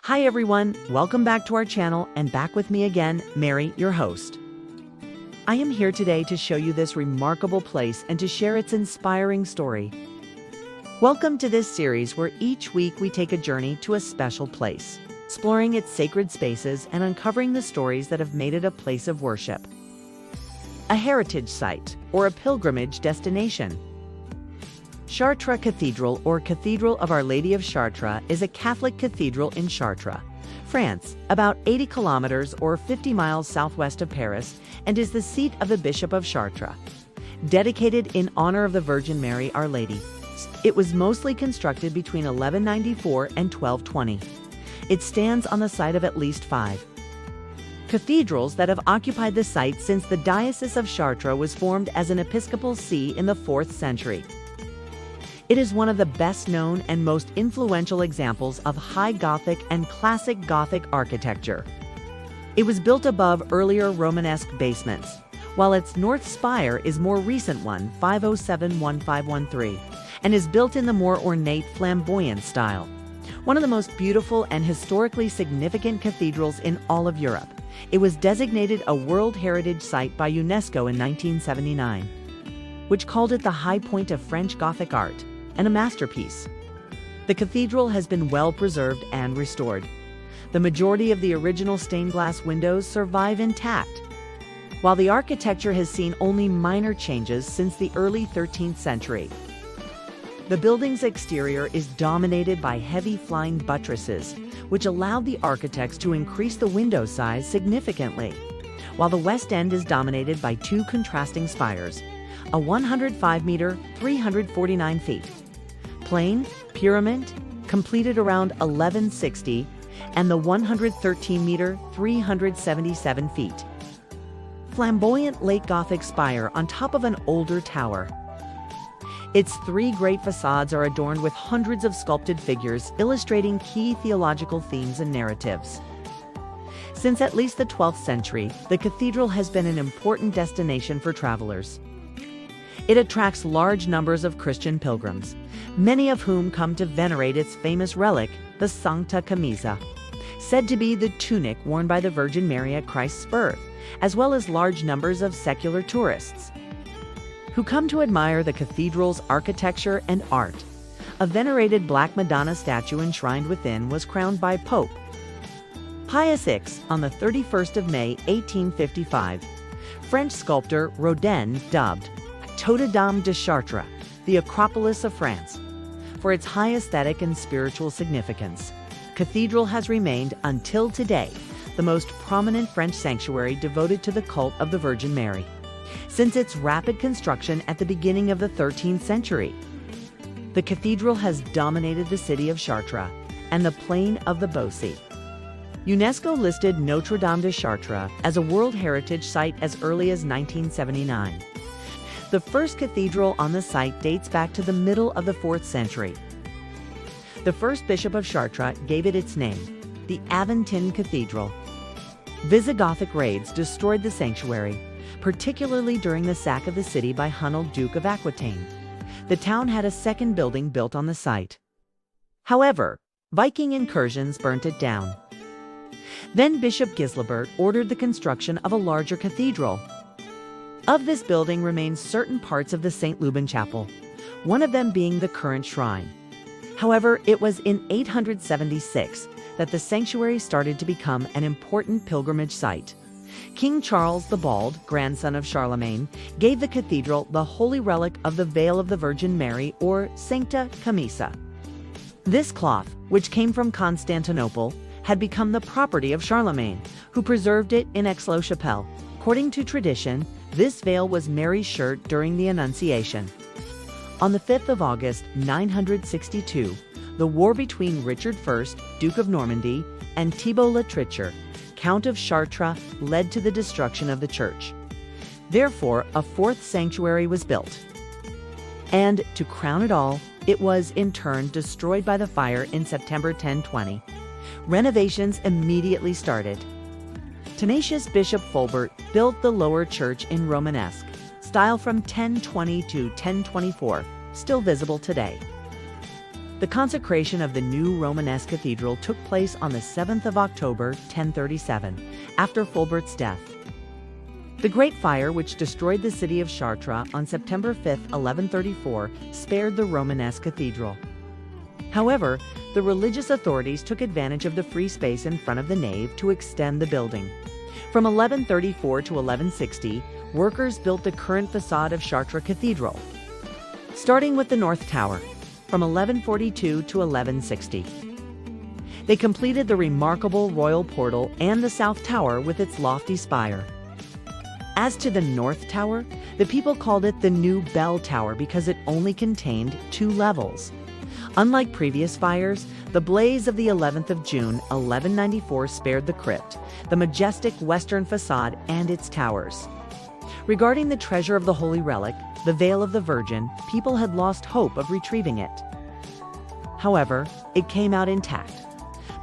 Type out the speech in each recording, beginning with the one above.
Hi everyone, welcome back to our channel and back with me again, Mary, your host. I am here today to show you this remarkable place and to share its inspiring story. Welcome to this series where each week we take a journey to a special place, exploring its sacred spaces and uncovering the stories that have made it a place of worship. A heritage site or a pilgrimage destination. Chartres Cathedral, or Cathedral of Our Lady of Chartres, is a Catholic cathedral in Chartres, France, about 80 kilometers or 50 miles southwest of Paris, and is the seat of the Bishop of Chartres. Dedicated in honor of the Virgin Mary, Our Lady, it was mostly constructed between 1194 and 1220. It stands on the site of at least 5 cathedrals that have occupied the site since the Diocese of Chartres was formed as an episcopal see in the 4th century. It is one of the best-known and most influential examples of High Gothic and Classic Gothic architecture. It was built above earlier Romanesque basements, while its north spire is more recent one, 507-1513, and is built in the more ornate flamboyant style. One of the most beautiful and historically significant cathedrals in all of Europe, it was designated a World Heritage Site by UNESCO in 1979, which called it the high point of French Gothic art and a masterpiece. The cathedral has been well preserved and restored. The majority of the original stained glass windows survive intact, while the architecture has seen only minor changes since the early 13th century. The building's exterior is dominated by heavy flying buttresses, which allowed the architects to increase the window size significantly, while the west end is dominated by 2 contrasting spires, a 105-meter, 349 feet, plain, pyramid, completed around 1160, and the 113-meter, 377 feet, flamboyant late Gothic spire on top of an older tower. Its 3 great facades are adorned with hundreds of sculpted figures illustrating key theological themes and narratives. Since at least the 12th century, the cathedral has been an important destination for travelers. It attracts large numbers of Christian pilgrims, many of whom come to venerate its famous relic, the Sancta Camisa, said to be the tunic worn by the Virgin Mary at Christ's birth, as well as large numbers of secular tourists who come to admire the cathedral's architecture and art. A venerated Black Madonna statue enshrined within was crowned by Pope Pius VI on the 31st of May, 1855. French sculptor Rodin dubbed Notre-Dame de Chartres, the Acropolis of France, for its high aesthetic and spiritual significance. Cathedral has remained, until today, the most prominent French sanctuary devoted to the cult of the Virgin Mary, since its rapid construction at the beginning of the 13th century. The cathedral has dominated the city of Chartres and the plain of the Beauce. UNESCO listed Notre-Dame de Chartres as a World Heritage Site as early as 1979. The first cathedral on the site dates back to the middle of the 4th century. The first bishop of Chartres gave it its name, the Aventine Cathedral. Visigothic raids destroyed the sanctuary, particularly during the sack of the city by Hunald, Duke of Aquitaine. The town had a second building built on the site. However, Viking incursions burnt it down. Then Bishop Giselbert ordered the construction of a larger cathedral. Of this building remain certain parts of the St. Lubin Chapel, one of them being the current shrine. However, it was in 876 that the sanctuary started to become an important pilgrimage site. King Charles the Bald, grandson of Charlemagne, gave the cathedral the holy relic of the Veil of the Virgin Mary, or Sancta Camisa. This cloth, which came from Constantinople, had become the property of Charlemagne, who preserved it in Aix-la-Chapelle. According to tradition, this veil was Mary's shirt during the Annunciation. On the 5th of August, 962, the war between Richard I, Duke of Normandy, and Thibault-Lautrec, Count of Chartres, led to the destruction of the church. Therefore, a 4th sanctuary was built. And, to crown it all, it was in turn destroyed by the fire in September 1020. Renovations immediately started. Tenacious Bishop Fulbert built the lower church in Romanesque style from 1020 to 1024, still visible today. The consecration of the new Romanesque cathedral took place on the 7th of October, 1037, after Fulbert's death. The Great Fire, which destroyed the city of Chartres on September 5, 1134, spared the Romanesque cathedral. However, the religious authorities took advantage of the free space in front of the nave to extend the building. From 1134 to 1160, workers built the current facade of Chartres Cathedral, starting with the North Tower, from 1142 to 1160. They completed the remarkable royal portal and the South Tower with its lofty spire. As to the North Tower, the people called it the New Bell Tower because it only contained 2 levels. Unlike previous fires, the blaze of the 11th of June, 1194 spared the crypt, the majestic western facade, and its towers. Regarding the treasure of the Holy Relic, the Veil of the Virgin, people had lost hope of retrieving it. However, it came out intact.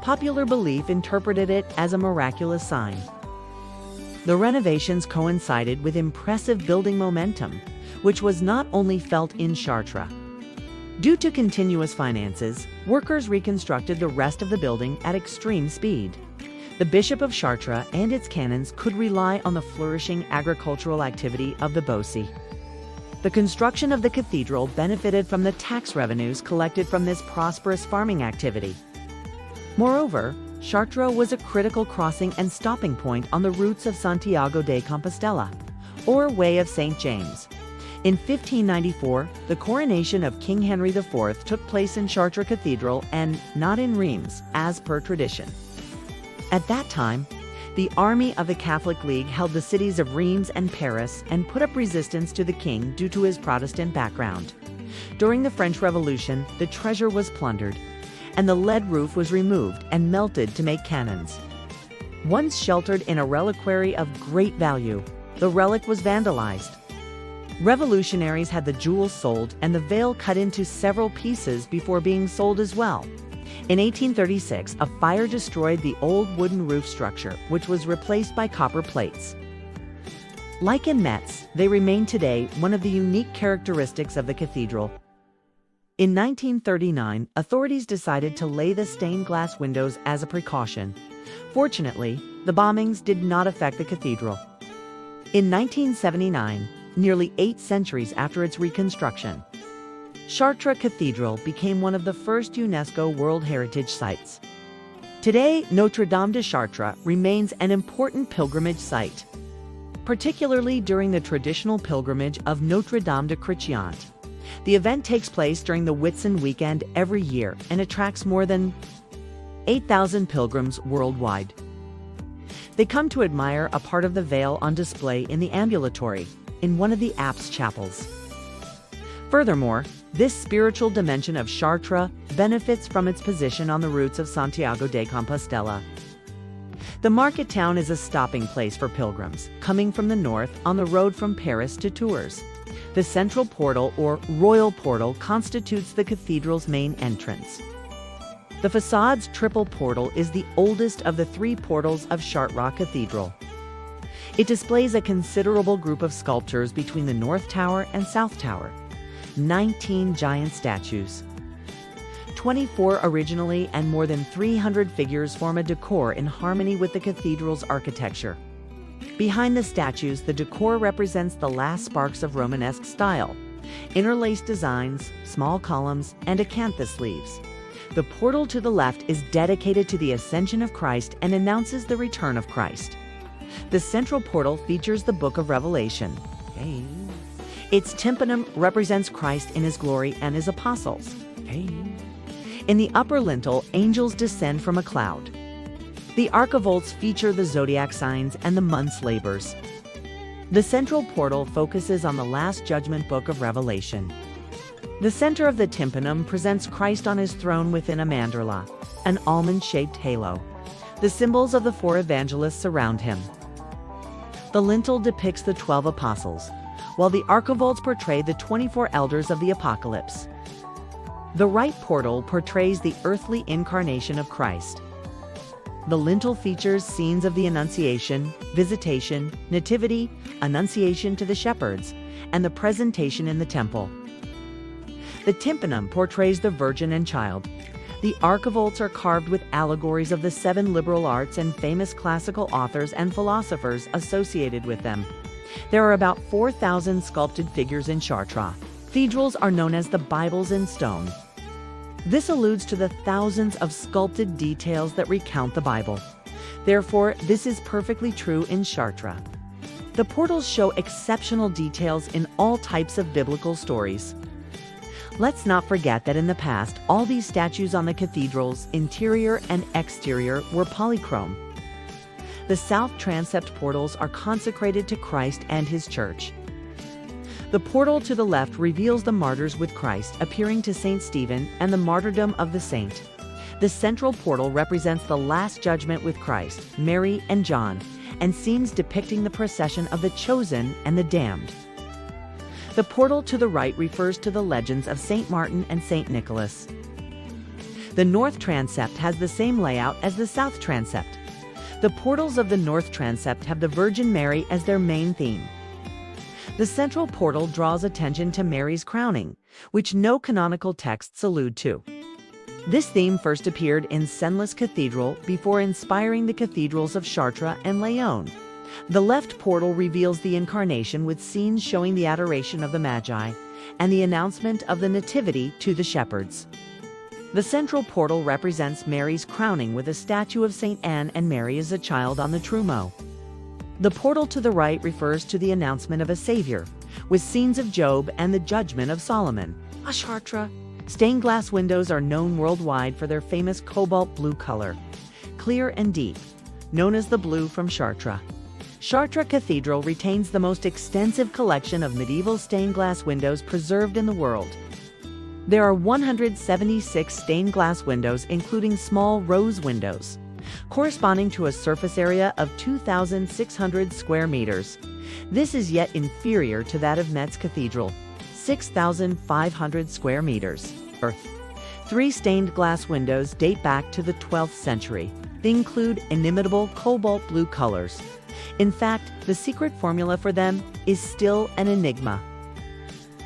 Popular belief interpreted it as a miraculous sign. The renovations coincided with impressive building momentum, which was not only felt in Chartres. Due to continuous finances, workers reconstructed the rest of the building at extreme speed. The Bishop of Chartres and its canons could rely on the flourishing agricultural activity of the Beauce. The construction of the cathedral benefited from the tax revenues collected from this prosperous farming activity. Moreover, Chartres was a critical crossing and stopping point on the routes of Santiago de Compostela, or Way of St. James. In 1594, the coronation of King Henry IV took place in Chartres Cathedral and not in Reims, as per tradition. At that time, the army of the Catholic League held the cities of Reims and Paris and put up resistance to the king due to his Protestant background. During the French Revolution, the treasure was plundered, and the lead roof was removed and melted to make cannons. Once sheltered in a reliquary of great value, the relic was vandalized. Revolutionaries had the jewels sold and the veil cut into several pieces before being sold as well. In 1836, a fire destroyed the old wooden roof structure, which was replaced by copper plates. Like in Metz, they remain today one of the unique characteristics of the cathedral. In 1939, authorities decided to lay the stained glass windows as a precaution. Fortunately, the bombings did not affect the cathedral. In 1979, nearly 8 centuries after its reconstruction, Chartres Cathedral became one of the first UNESCO World Heritage Sites. Today, Notre-Dame de Chartres remains an important pilgrimage site, particularly during the traditional pilgrimage of Notre-Dame de Chartres. The event takes place during the Whitsun weekend every year and attracts more than 8,000 pilgrims worldwide. They come to admire a part of the veil on display in the ambulatory, in one of the apse chapels. Furthermore, this spiritual dimension of Chartres benefits from its position on the routes of Santiago de Compostela. The market town is a stopping place for pilgrims coming from the north on the road from Paris to Tours. The central portal, or royal portal, constitutes the cathedral's main entrance. The facade's triple portal is the oldest of the 3 portals of Chartres Cathedral. It displays a considerable group of sculptures between the North Tower and South Tower. 19 giant statues, 24 originally, and more than 300 figures form a decor in harmony with the cathedral's architecture. Behind the statues, the decor represents the last sparks of Romanesque style: interlaced designs, small columns, and acanthus leaves. The portal to the left is dedicated to the Ascension of Christ and announces the return of Christ. The central portal features the Book of Revelation. Its tympanum represents Christ in his glory and his apostles. In the upper lintel, angels descend from a cloud. The archivolts feature the zodiac signs and the month's labors. The central portal focuses on the Last Judgment Book of Revelation. The center of the tympanum presents Christ on his throne within a mandorla, an almond-shaped halo. The symbols of the 4 evangelists surround him. The lintel depicts the 12 apostles, while the archivolts portray the 24 elders of the Apocalypse. The right portal portrays the earthly incarnation of Christ. The lintel features scenes of the Annunciation, Visitation, Nativity, Annunciation to the shepherds, and the presentation in the temple. The tympanum portrays the Virgin and Child. The archivolts are carved with allegories of the 7 liberal arts and famous classical authors and philosophers associated with them. There are about 4,000 sculpted figures in Chartres. Cathedrals are known as the Bibles in stone. This alludes to the thousands of sculpted details that recount the Bible. Therefore, this is perfectly true in Chartres. The portals show exceptional details in all types of biblical stories. Let's not forget that in the past, all these statues on the cathedral's interior and exterior were polychrome. The south transept portals are consecrated to Christ and his church. The portal to the left reveals the martyrs with Christ appearing to Saint Stephen and the martyrdom of the saint. The central portal represents the last judgment with Christ, Mary, and John, and scenes depicting the procession of the chosen and the damned. The portal to the right refers to the legends of Saint Martin and Saint Nicholas. The north transept has the same layout as the south transept. The portals of the north transept have the Virgin Mary as their main theme. The central portal draws attention to Mary's crowning, which no canonical texts allude to. This theme first appeared in Senlis Cathedral before inspiring the cathedrals of Chartres and Lyon. The left portal reveals the Incarnation with scenes showing the adoration of the Magi and the announcement of the Nativity to the shepherds. The central portal represents Mary's crowning with a statue of St. Anne and Mary as a child on the trumeau. The portal to the right refers to the announcement of a Savior, with scenes of Job and the judgment of Solomon. À Chartres, stained glass windows are known worldwide for their famous cobalt blue color, clear and deep, known as the blue from Chartres. Chartres Cathedral retains the most extensive collection of medieval stained glass windows preserved in the world. There are 176 stained glass windows, including small rose windows, corresponding to a surface area of 2,600 square meters. This is yet inferior to that of Metz Cathedral, 6,500 square meters. 3 stained glass windows date back to the 12th century. They include inimitable cobalt blue colors. In fact, the secret formula for them is still an enigma.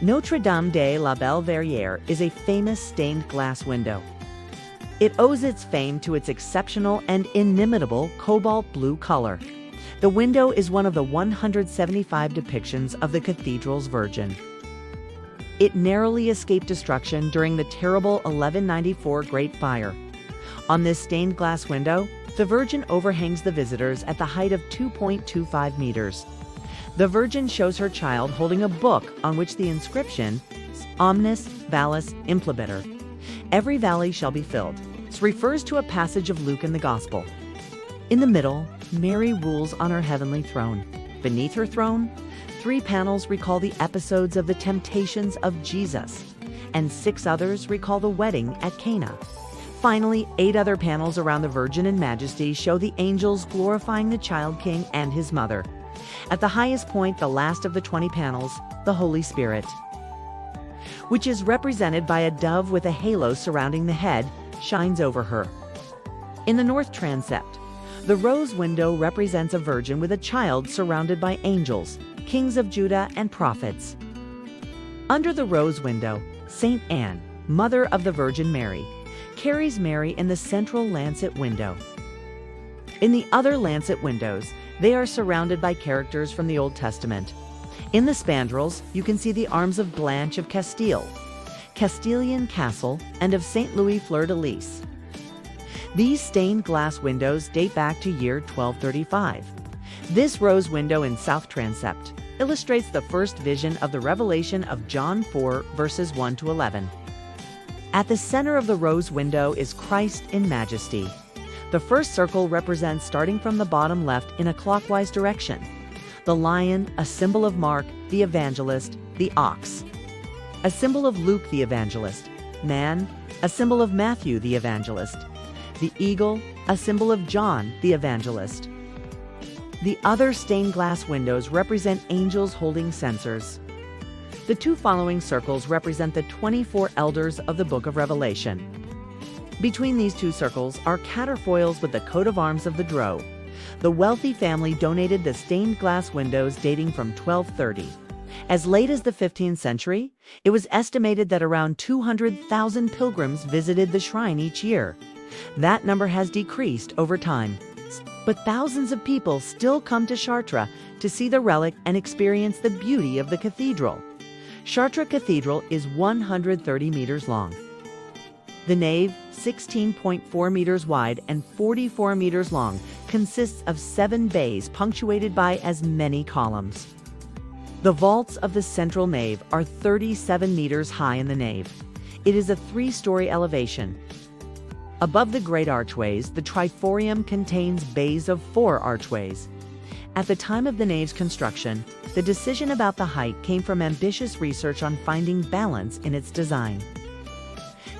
Notre-Dame de la Verrière is a famous stained glass window. It owes its fame to its exceptional and inimitable cobalt blue color. The window is one of the 175 depictions of the cathedral's Virgin. It narrowly escaped destruction during the terrible 1194 Great Fire. On this stained glass window, the Virgin overhangs the visitors at the height of 2.25 meters. The Virgin shows her child holding a book on which the inscription, Omnis Vallis Implibiter, every valley shall be filled, refers to a passage of Luke in the Gospel. In the middle, Mary rules on her heavenly throne. Beneath her throne, 3 panels recall the episodes of the temptations of Jesus, and 6 others recall the wedding at Cana. Finally, 8 other panels around the Virgin in Majesty show the angels glorifying the child king and his mother. At the highest point, the last of the 20 panels, the Holy Spirit, which is represented by a dove with a halo surrounding the head, shines over her. In the north transept, the rose window represents a virgin with a child surrounded by angels, kings of Judah, and prophets. Under the rose window, Saint Anne, mother of the Virgin Mary, carries Mary in the central lancet window. In the other lancet windows, they are surrounded by characters from the Old Testament. In the spandrels, you can see the arms of Blanche of Castile, Castilian Castle, and of St. Louis Fleur-de-Lis. These stained glass windows date back to year 1235. This rose window in south transept illustrates the first vision of the revelation of John 4, verses 1 to 11. At the center of the rose window is Christ in Majesty. The first circle represents starting from the bottom left in a clockwise direction. The lion, a symbol of Mark, the evangelist, the ox, a symbol of Luke the evangelist, man, a symbol of Matthew the evangelist, the eagle, a symbol of John the evangelist. The other stained glass windows represent angels holding censers. The 2 following circles represent the 24 elders of the Book of Revelation. Between these 2 circles are caterfoils with the coat of arms of the Dreux. The wealthy family donated the stained glass windows dating from 1230. As late as the 15th century, it was estimated that around 200,000 pilgrims visited the shrine each year. That number has decreased over time, but thousands of people still come to Chartres to see the relic and experience the beauty of the cathedral. Chartres Cathedral is 130 meters long. The nave, 16.4 meters wide and 44 meters long, consists of 7 bays punctuated by as many columns. The vaults of the central nave are 37 meters high in the nave. It is a 3-story elevation. Above the great archways, the triforium contains bays of 4 archways. At the time of the nave's construction, the decision about the height came from ambitious research on finding balance in its design.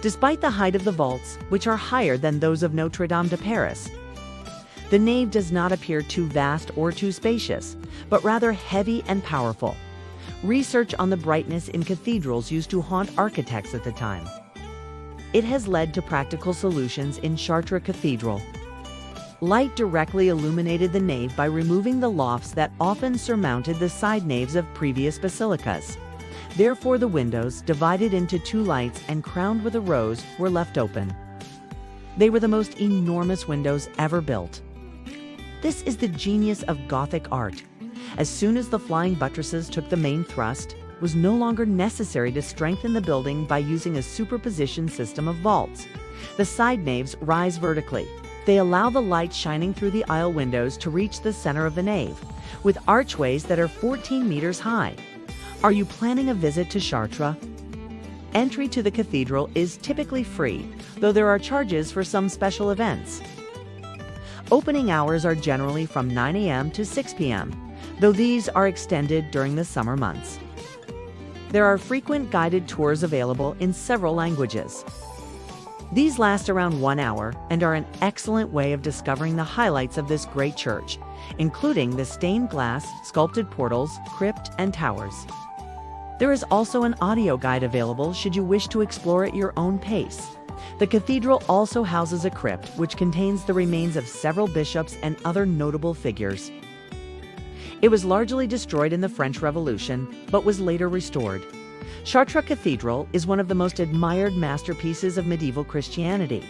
Despite the height of the vaults, which are higher than those of Notre-Dame de Paris, the nave does not appear too vast or too spacious, but rather heavy and powerful. Research on the brightness in cathedrals used to haunt architects at the time. It has led to practical solutions in Chartres Cathedral. Light directly illuminated the nave by removing the lofts that often surmounted the side naves of previous basilicas. Therefore, the windows, divided into 2 lights and crowned with a rose, were left open. They were the most enormous windows ever built. This is the genius of Gothic art. As soon as the flying buttresses took the main thrust, it was no longer necessary to strengthen the building by using a superposition system of vaults. The side naves rise vertically. They allow the light shining through the aisle windows to reach the center of the nave, with archways that are 14 meters high. Are you planning a visit to Chartres? Entry to the cathedral is typically free, though there are charges for some special events. Opening hours are generally from 9 a.m. to 6 p.m., though these are extended during the summer months. There are frequent guided tours available in several languages. These last around 1 hour and are an excellent way of discovering the highlights of this great church, including the stained glass, sculpted portals, crypt, and towers. There is also an audio guide available should you wish to explore at your own pace. The cathedral also houses a crypt which contains the remains of several bishops and other notable figures. It was largely destroyed in the French Revolution, but was later restored. Chartres Cathedral is one of the most admired masterpieces of medieval Christianity.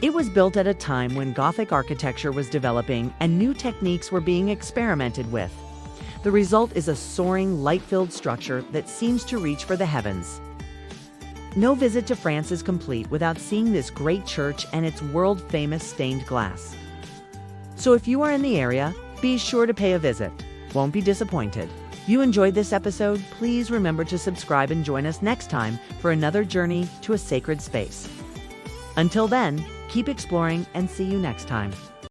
It was built at a time when Gothic architecture was developing and new techniques were being experimented with. The result is a soaring, light-filled structure that seems to reach for the heavens. No visit to France is complete without seeing this great church and its world-famous stained glass. So if you are in the area, be sure to pay a visit. Won't be disappointed. If you enjoyed this episode, please remember to subscribe and join us next time for another journey to a sacred space. Until then, keep exploring and see you next time.